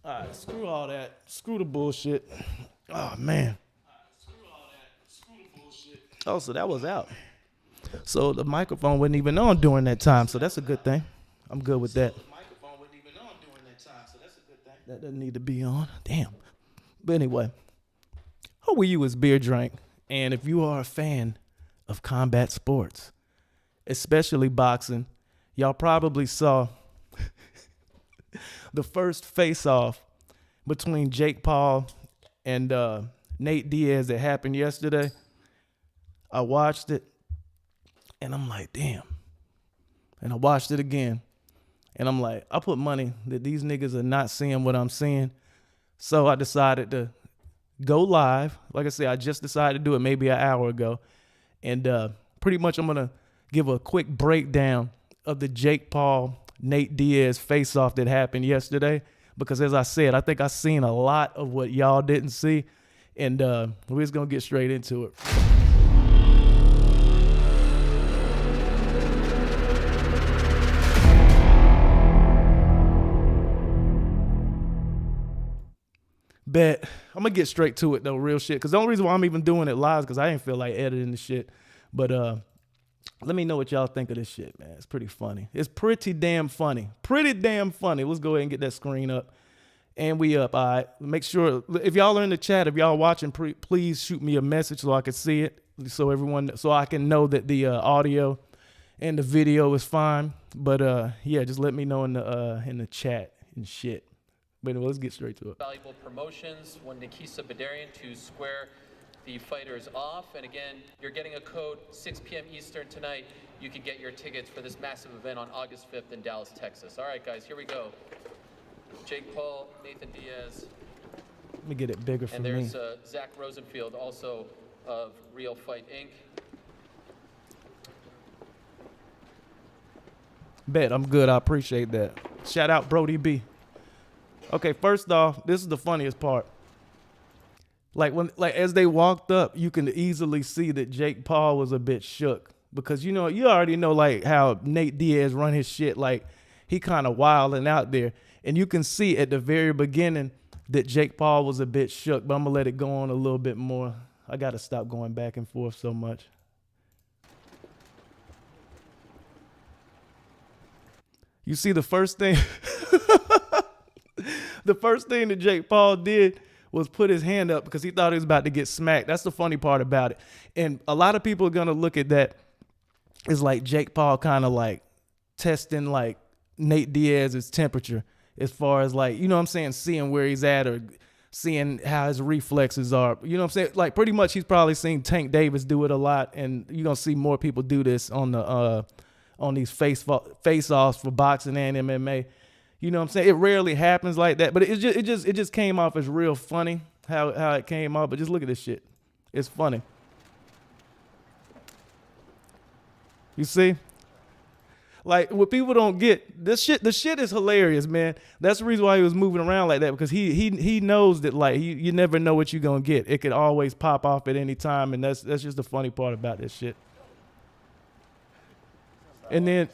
All right, screw all that. Screw the bullshit. Oh, man. Oh, so that was out. So the microphone wasn't even on during that time, so that's a good thing. I'm good with that. That doesn't need to be on. Damn. But anyway, who are you as Beer Drank? And if you are a fan of combat sports, especially boxing, y'all probably saw the first face-off between Jake Paul and Nate Diaz that happened yesterday. I watched it, and I'm like, damn. And I watched it again, and I'm like, I put money that these niggas are not seeing what I'm seeing. So I decided to go live. Like I said, I just decided to do it maybe an hour ago. And pretty much I'm going to give a quick breakdown of the Jake Paul, Nate Diaz face-off that happened yesterday. Because as I said, I think I seen a lot of what y'all didn't see. And we're just going to get straight into it. Bet. I'm going to get straight to it, though, real shit. Because the only reason why I'm even doing it live is because I didn't feel like editing the shit. But let me know what y'all think of this shit, man. It's pretty funny. It's pretty damn funny. Pretty damn funny. Let's go ahead and get that screen up. And we up, all right. Make sure, if y'all are in the chat, if y'all watching, please shoot me a message so I can see it. So I can know that the audio and the video is fine. But yeah, just let me know in the chat and shit. But anyway, let's get straight to it. Valuable promotions, one Nikisa Badarian to square the fighters off. And again, you're getting a code 6 p.m. Eastern tonight. You can get your tickets for this massive event on August 5th in Dallas, Texas. All right, guys, here we go. Jake Paul, Nathan Diaz. Let me get it bigger for me. And there's Zach Rosenfield, also of Real Fight Inc. Bet, I'm good. I appreciate that. Shout out Brody B. Okay, first off, this is the funniest part. Like as they walked up, you can easily see that Jake Paul was a bit shook because you already know like how Nate Diaz run his shit, like he kind of wilding out there, and you can see at the very beginning that Jake Paul was a bit shook. But I'm gonna let it go on a little bit more. I gotta stop going back and forth so much. You see the first thing. The first thing that Jake Paul did was put his hand up because he thought he was about to get smacked. That's the funny part about it. And a lot of people are going to look at that as like Jake Paul kind of like testing like Nate Diaz's temperature as far as like, you know what I'm saying, seeing where he's at or seeing how his reflexes are. You know what I'm saying? Like pretty much he's probably seen Tank Davis do it a lot, and you're going to see more people do this on the on these face-offs for boxing and MMA. You know what I'm saying? It rarely happens like that, but it just came off as real funny how it came off. But just look at this shit. It's funny. You see? Like what people don't get, the shit is hilarious, man. That's the reason why he was moving around like that, because he knows that like you never know what you're gonna get. It could always pop off at any time, and that's just the funny part about this shit. And then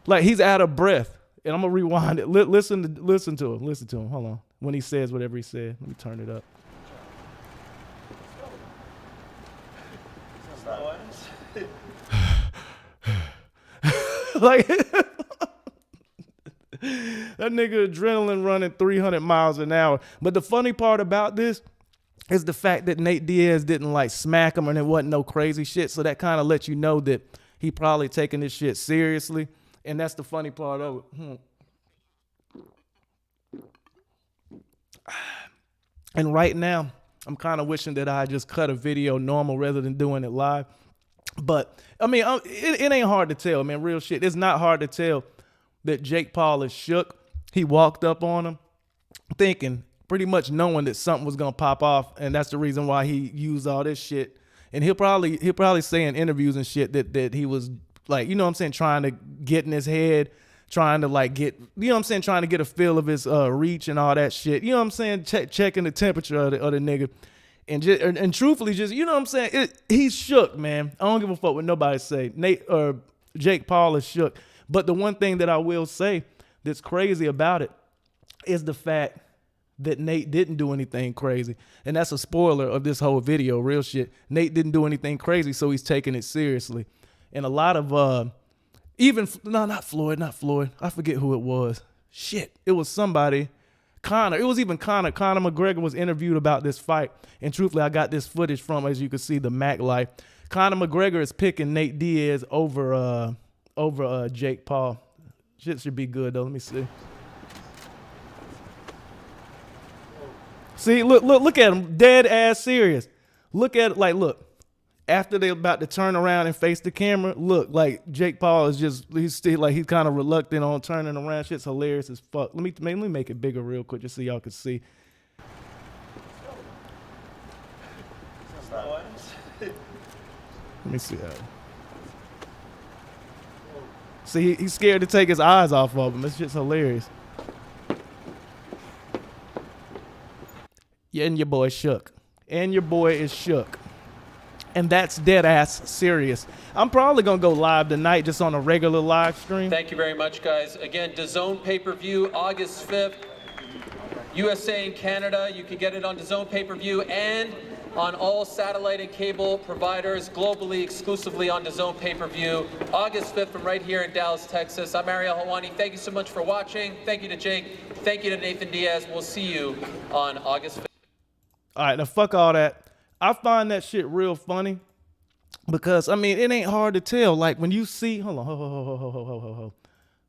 like he's out of breath. And I'm gonna rewind it. Listen to him. Hold on. When he says whatever he said, let me turn it up. Like that nigga adrenaline running 300 miles an hour. But the funny part about this is the fact that Nate Diaz didn't like smack him, and it wasn't no crazy shit. So that kind of lets you know that he probably taking this shit seriously. And that's the funny part of it. And right now, I'm kind of wishing that I just cut a video normal rather than doing it live. But, I mean, it ain't hard to tell, man. Real shit. It's not hard to tell that Jake Paul is shook. He walked up on him thinking, pretty much knowing that something was going to pop off. And that's the reason why he used all this shit. And he'll probably say in interviews and shit that he was like, you know what I'm saying, trying to get in his head, trying to like get, you know what I'm saying, trying to get a feel of his reach and all that shit. You know what I'm saying, checking the temperature of the nigga. And truthfully, just, you know what I'm saying, he's shook, man. I don't give a fuck what nobody say. Jake Paul is shook. But the one thing that I will say that's crazy about it is the fact that Nate didn't do anything crazy. And that's a spoiler of this whole video, real shit. Nate didn't do anything crazy, so he's taking it seriously. And a lot of, not Floyd. I forget who it was. Shit, it was somebody. Conor. It was even Conor. Conor McGregor was interviewed about this fight. And truthfully, I got this footage from, as you can see, the Mac Life. Conor McGregor is picking Nate Diaz over Jake Paul. Shit should be good, though. Let me see. See, look at him, dead ass serious. Look at it, like, look. After they're about to turn around and face the camera, look, like Jake Paul is he's kind of reluctant on turning around. Shit's hilarious as fuck. Let me make it bigger real quick just so y'all can see. Let me see how. See, he's scared to take his eyes off of him. This shit's hilarious. Yeah, and your boy shook. And your boy is shook. And that's dead ass serious. I'm probably gonna go live tonight, just on a regular live stream. Thank you very much, guys. Again, DAZN pay-per-view, August 5th. USA and Canada, you can get it on DAZN pay-per-view and on all satellite and cable providers globally, exclusively on DAZN pay-per-view. August 5th from right here in Dallas, Texas. I'm Ariel Helwani. Thank you so much for watching. Thank you to Jake. Thank you to Nathan Diaz. We'll see you on August 5th. All right, now fuck all that. I find that shit real funny because, I mean, it ain't hard to tell. Like, when you see, hold on, ho.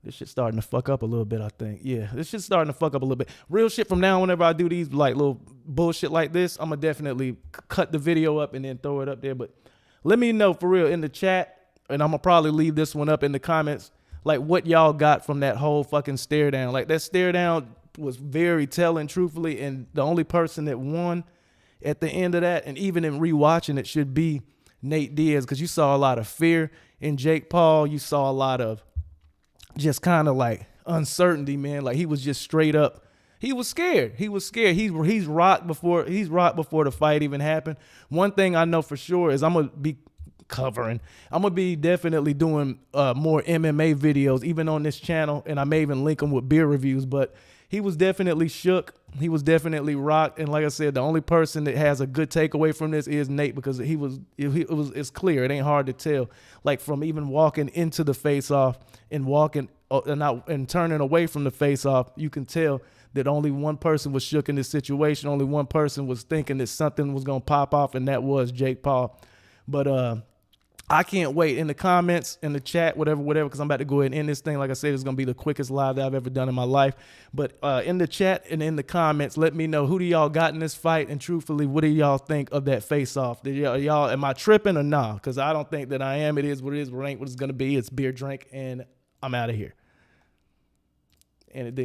This shit's starting to fuck up a little bit, I think. Yeah, this shit's starting to fuck up a little bit. Real shit from now on, whenever I do these, like, little bullshit like this, I'm going to definitely cut the video up and then throw it up there. But let me know, for real, in the chat, and I'm going to probably leave this one up in the comments, like, what y'all got from that whole fucking stare down. Like, that stare down was very telling, truthfully, and the only person that won at the end of that, and even in rewatching it, should be Nate Diaz, because you saw a lot of fear in Jake Paul. You saw a lot of just kind of like uncertainty, man. Like, he was just straight up. He was scared. He's rocked before the fight even happened. One thing I know for sure is I'm gonna be definitely doing more MMA videos, even on this channel, and I may even link them with beer reviews. But he was definitely shook. He was definitely rocked. And like I said, the only person that has a good takeaway from this is Nate, because it's clear. It ain't hard to tell. Like, from even walking into the face-off and walking and turning away from the face-off, you can tell that only one person was shook in this situation. Only one person was thinking that something was going to pop off, and that was Jake Paul. But I can't wait. In the comments, in the chat, whatever, because I'm about to go ahead and end this thing. Like I said, it's going to be the quickest live that I've ever done in my life. But in the chat and in the comments, let me know, who do y'all got in this fight? And truthfully, what do y'all think of that face-off? Y'all, am I tripping or nah? Because I don't think that I am. It is what it is. What ain't what it's going to be. It's beer drink, and I'm out of here. And it didn't